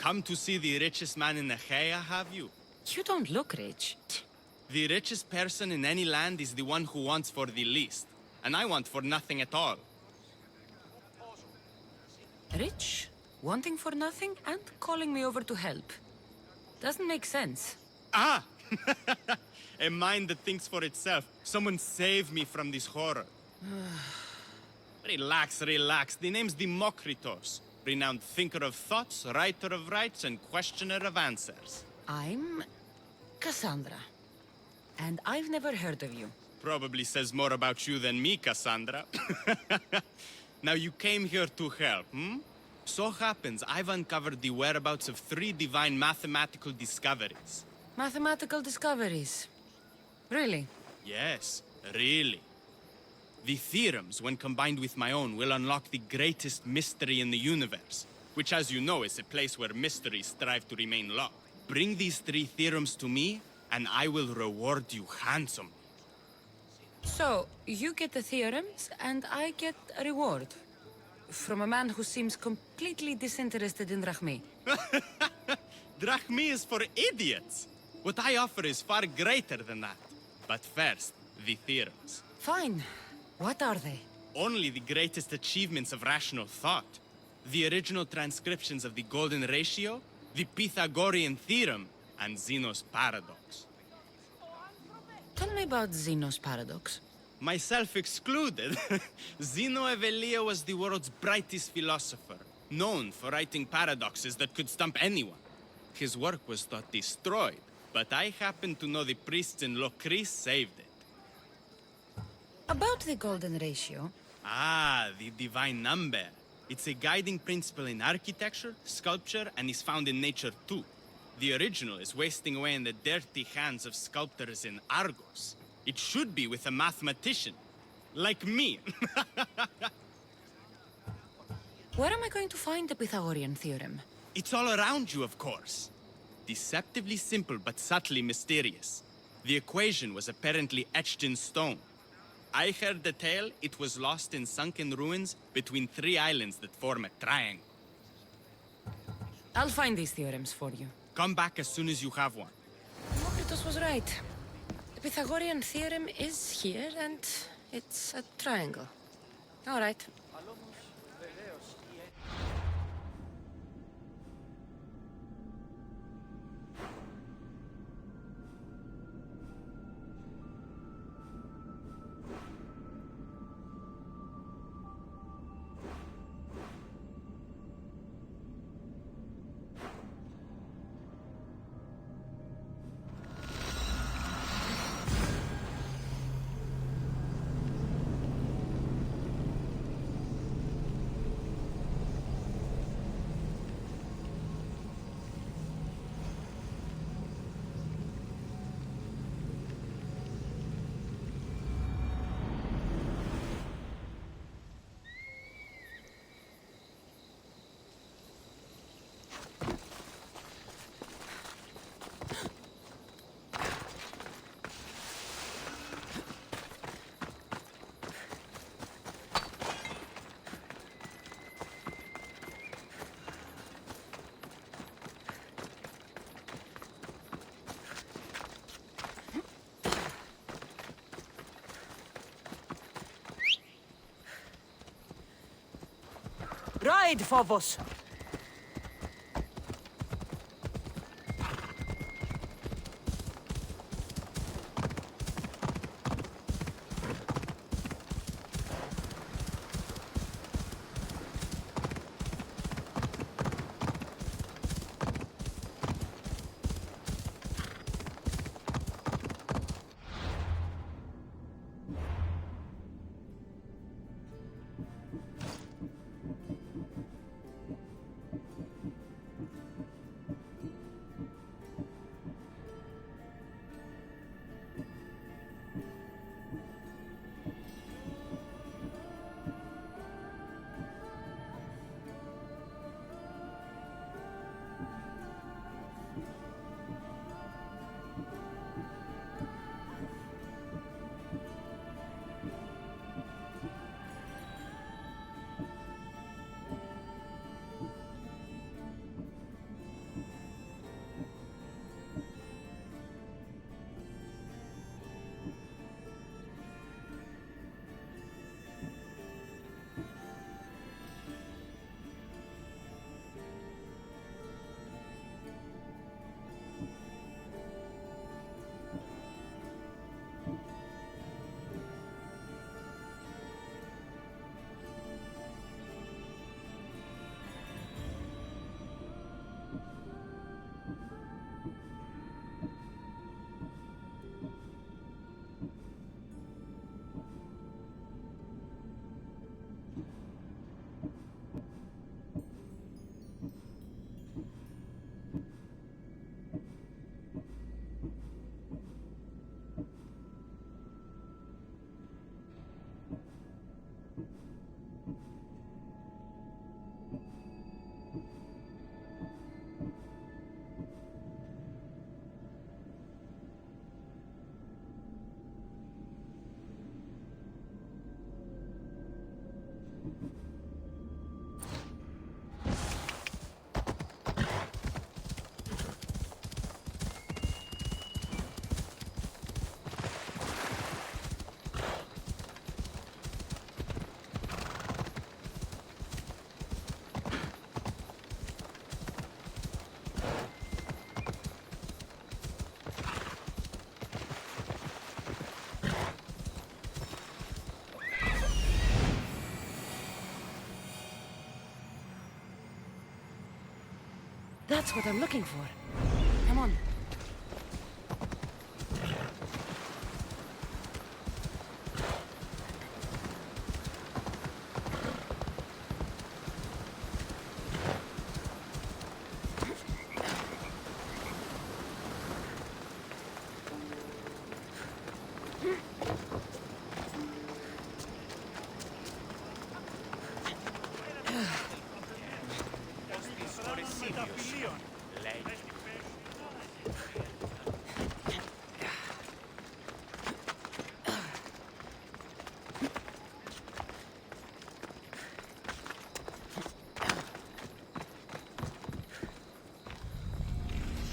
Come to see the richest man in Achaia, have you? You don't look rich. The richest person in any land is the one who wants for the least. And I want for nothing at all. Rich, wanting for nothing, and calling me over to help. Doesn't make sense. Ah! A mind that thinks for itself. Someone save me from this horror. Relax, relax. The name's Democritos. Renowned thinker of thoughts, writer of rights, and questioner of answers. I'm Cassandra. And I've never heard of you. Probably says more about you than me, Cassandra. Now you came here to help, hmm? So happens I've uncovered the whereabouts of 3 divine mathematical discoveries. Mathematical discoveries. Really? Yes, really. The theorems, when combined with my own, will unlock the greatest mystery in the universe, which, as you know, is a place where mysteries strive to remain locked. Bring these 3 theorems to me, and I will reward you handsomely. So, you get the theorems, and I get a reward. From a man who seems completely disinterested in Drachmi. Drachmi is for idiots! What I offer is far greater than that. But first, the theorems. Fine. What are they? Only the greatest achievements of rational thought. The original transcriptions of the Golden Ratio, the Pythagorean Theorem, and Zeno's Paradox. Tell me about Zeno's Paradox. Myself excluded. Zeno of Elea was the world's brightest philosopher, known for writing paradoxes that could stump anyone. His work was thought destroyed, but I happen to know the priests in Locris saved it. About the Golden Ratio. Ah, the divine number. It's a guiding principle in architecture, sculpture, and is found in nature too. The original is wasting away in the dirty hands of sculptors in Argos. It should be with a mathematician. Like me. Where am I going to find the Pythagorean Theorem? It's all around you, of course. Deceptively simple, but subtly mysterious. The equation was apparently etched in stone. I heard the tale it was lost in sunken ruins between 3 islands that form a triangle. I'll find these theorems for you. Come back as soon as you have one. Democritus was right. The Pythagorean Theorem is here, and it's a triangle. All right. Ride, Phobos! That's what I'm looking for. Come on.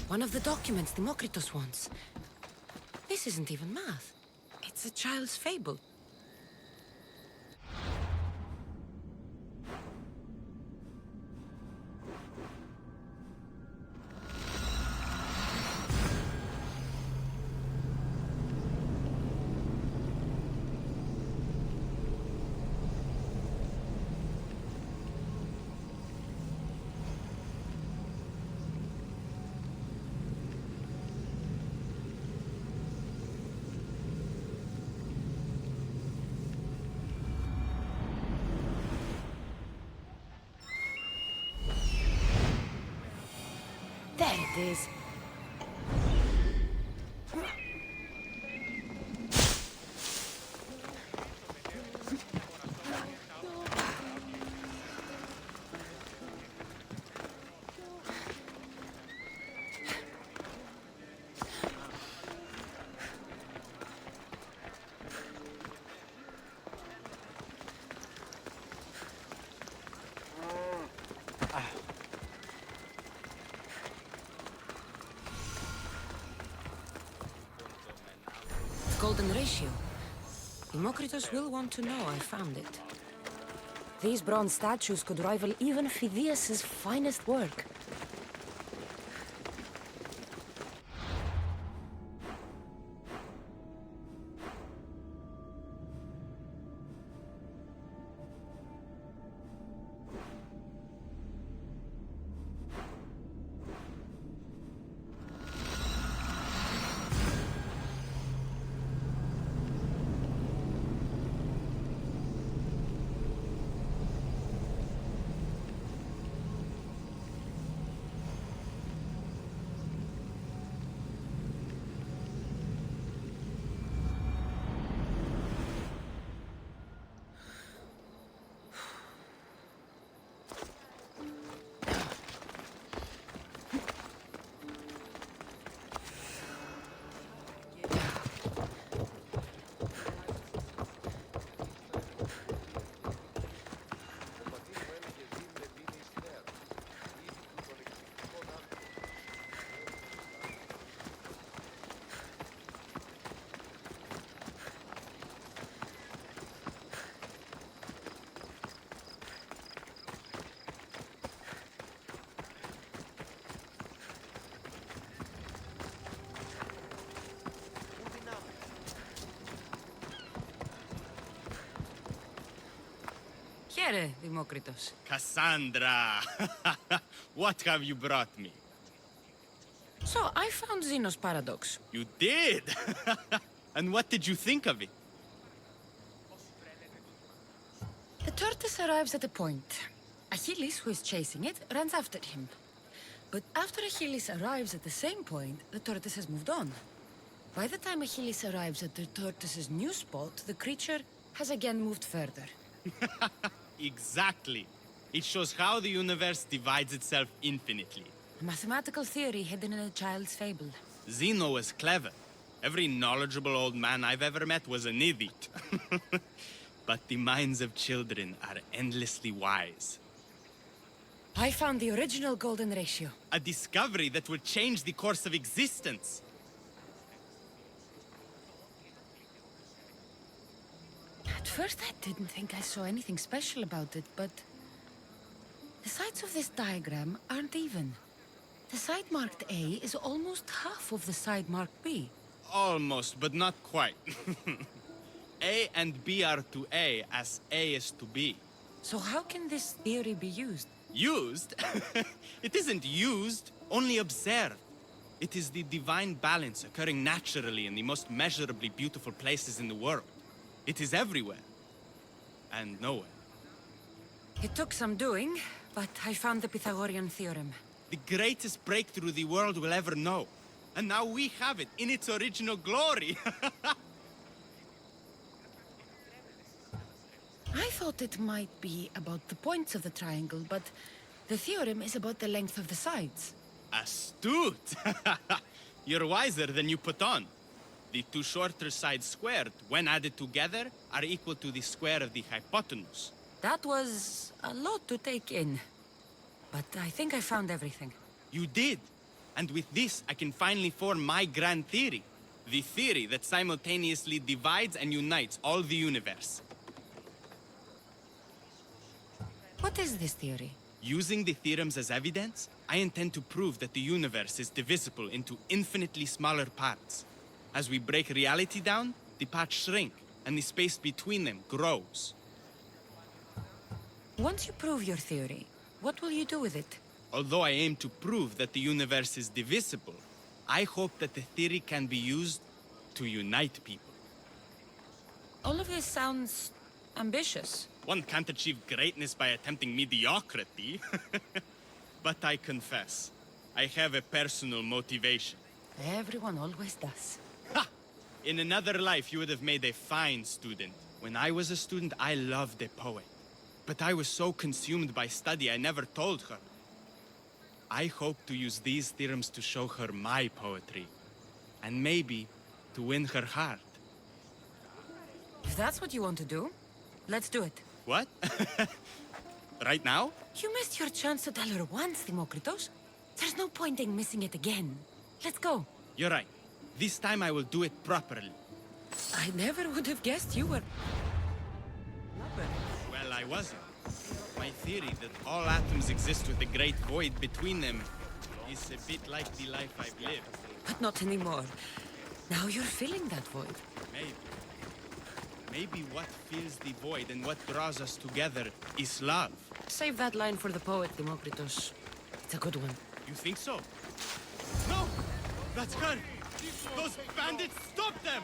One of the documents Demokritos wants. This isn't even math. It's a child's fable. There it is. Golden ratio. Demokritos will want to know I found it. These bronze statues could rival even Phidias's finest work. Here, Demokritos. Cassandra! What have you brought me? So, I found Zeno's paradox. You did? And what did you think of it? The tortoise arrives at a point. Achilles, who is chasing it, runs after him. But after Achilles arrives at the same point, the tortoise has moved on. By the time Achilles arrives at the tortoise's new spot, the creature has again moved further. Exactly. It shows how the universe divides itself infinitely. A mathematical theory hidden in a child's fable. Zeno was clever. Every knowledgeable old man I've ever met was an idiot. But the minds of children are endlessly wise. I found the original golden ratio. A discovery that will change the course of existence. At first I didn't think I saw anything special about it, but... the sides of this diagram aren't even. The side marked A is almost half of the side marked B. Almost, but not quite. A and B are to A as A is to B. So how can this theory be used? Used? It isn't used, only observed. It is the divine balance occurring naturally in the most measurably beautiful places in the world. It is everywhere. And nowhere. It took some doing, but I found the Pythagorean theorem. The greatest breakthrough the world will ever know. And now we have it in its original glory. I thought it might be about the points of the triangle, but the theorem is about the length of the sides. Astute! You're wiser than you put on. The two shorter sides squared, when added together, are equal to the square of the hypotenuse. That was a lot to take in. But I think I found everything. You did! And with this, I can finally form my grand theory. The theory that simultaneously divides and unites all the universe. What is this theory? Using the theorems as evidence, I intend to prove that the universe is divisible into infinitely smaller parts. As we break reality down, the parts shrink, and the space between them grows. Once you prove your theory, what will you do with it? Although I aim to prove that the universe is divisible, I hope that the theory can be used to unite people. All of this sounds ambitious. One can't achieve greatness by attempting mediocrity. But I confess, I have a personal motivation. Everyone always does. Ha! In another life, you would have made a fine student. When I was a student, I loved a poet. But I was so consumed by study, I never told her. I hope to use these theorems to show her my poetry. And maybe to win her heart. If that's what you want to do, let's do it. What? Right now? You missed your chance to tell her once, Demokritos. There's no point in missing it again. Let's go. You're right. This time I will do it properly. I never would have guessed you were... Well, I wasn't. My theory that all atoms exist with a great void between them is a bit like the life I've lived. But not anymore. Now you're filling that void. Maybe. Maybe what fills the void and what draws us together is love. Save that line for the poet, Demokritos. It's a good one. You think so? No! That's her! Those bandits, stop them!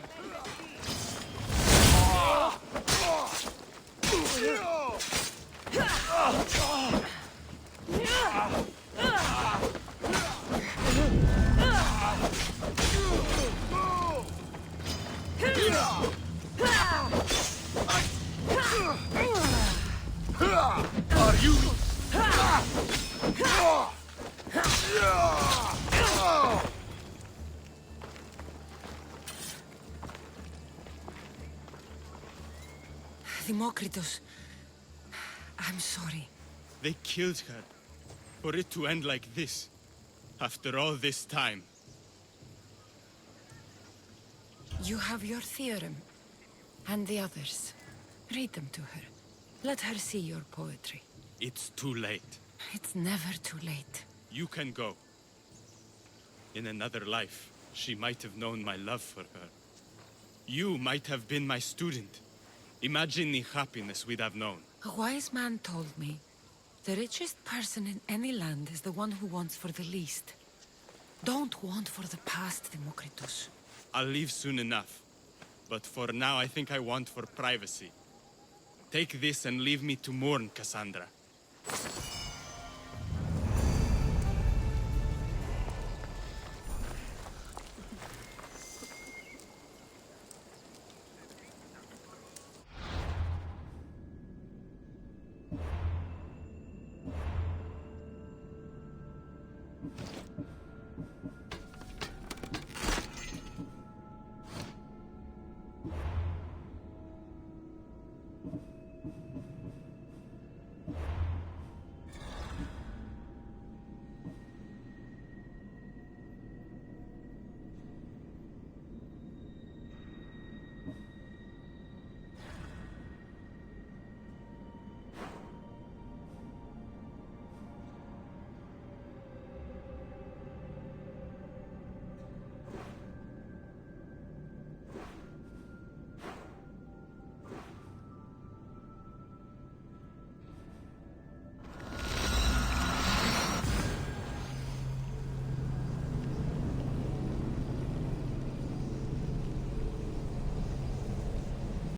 Are you? Demokritos, I'm sorry. They killed her. For it to end like this. After all this time. You have your theorem. And the others. Read them to her. Let her see your poetry. It's too late. It's never too late. You can go. In another life, she might have known my love for her. You might have been my student. Imagine the happiness we'd have known. A wise man told me, the richest person in any land is the one who wants for the least. Don't want for the past, Demokritos. I'll leave soon enough. But for now, I think I want for privacy. Take this and leave me to mourn, Cassandra.